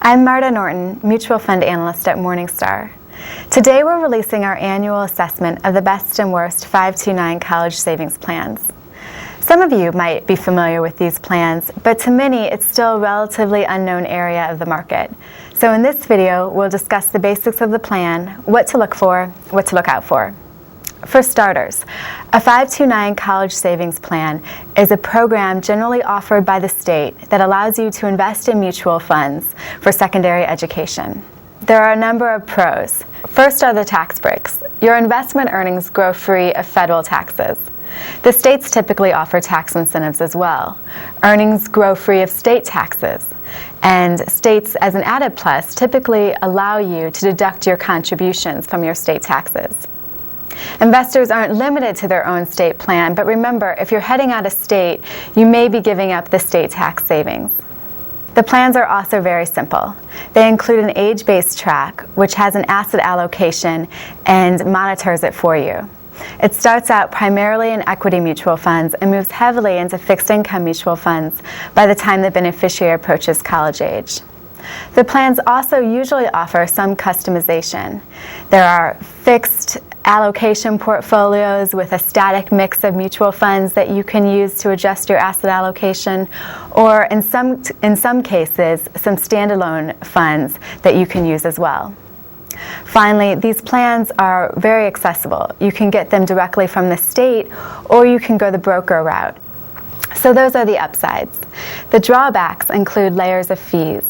I'm Marta Norton, Mutual Fund Analyst at Morningstar. Today we're releasing our annual assessment of the best and worst 529 college savings plans. Some of you might be familiar with these plans, but to many it's still a relatively unknown area of the market. So in this video, we'll discuss the basics of the plan, what to look for, what to look out for. For starters, a 529 college savings plan is a program generally offered by the state that allows you to invest in mutual funds for secondary education. There are a number of pros. First are the tax breaks. Your investment earnings grow free of federal taxes. The states typically offer tax incentives as well. Earnings grow free of state taxes. And states, as an added plus, typically allow you to deduct your contributions from your state taxes. Investors aren't limited to their own state plan, but remember, if you're heading out of state, you may be giving up the state tax savings. The plans are also very simple. They include an age-based track, which has an asset allocation and monitors it for you. It starts out primarily in equity mutual funds and moves heavily into fixed income mutual funds by the time the beneficiary approaches college age. The plans also usually offer some customization. There are fixed allocation portfolios with a static mix of mutual funds that you can use to adjust your asset allocation, or in some cases, some standalone funds that you can use as well. Finally, these plans are very accessible. You can get them directly from the state, or you can go the broker route. So those are the upsides. The drawbacks include layers of fees.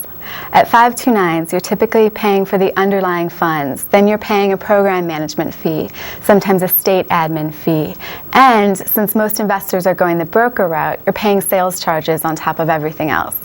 At 529s, you're typically paying for the underlying funds. Then you're paying a program management fee, sometimes a state admin fee. And since most investors are going the broker route, you're paying sales charges on top of everything else.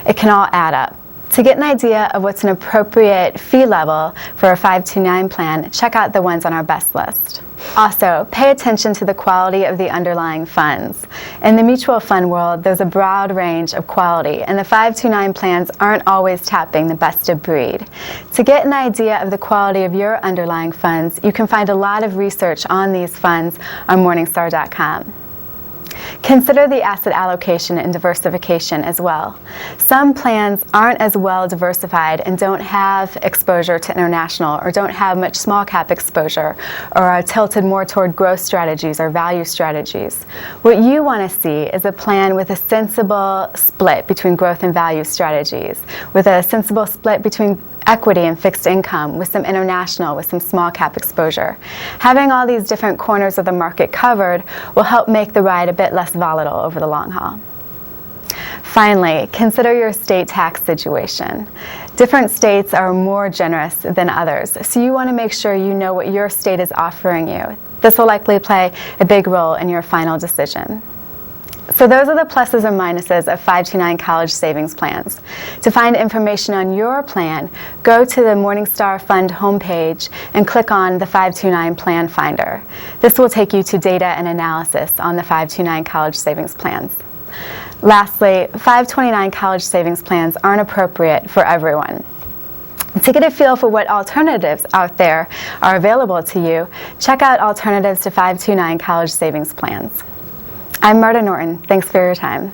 It can all add up. To get an idea of what's an appropriate fee level for a 529 plan, check out the ones on our best list. Also, pay attention to the quality of the underlying funds. In the mutual fund world, there's a broad range of quality, and the 529 plans aren't always tapping the best of breed. To get an idea of the quality of your underlying funds, you can find a lot of research on these funds on Morningstar.com. Consider the asset allocation and diversification as well. Some plans aren't as well diversified and don't have exposure to international, or don't have much small cap exposure, or are tilted more toward growth strategies or value strategies. What you want to see is a plan with a sensible split between growth and value strategies, with a sensible split between equity and fixed income, with some international, with some small cap exposure. Having all these different corners of the market covered will help make the ride a bit less volatile over the long haul. Finally, consider your state tax situation. Different states are more generous than others, so you want to make sure you know what your state is offering you. This will likely play a big role in your final decision. So those are the pluses and minuses of 529 college savings plans. To find information on your plan, go to the Morningstar Fund homepage and click on the 529 Plan Finder. This will take you to data and analysis on the 529 college savings plans. Lastly, 529 college savings plans aren't appropriate for everyone. To get a feel for what alternatives out there are available to you, check out alternatives to 529 college savings plans. I'm Marta Norton. Thanks for your time.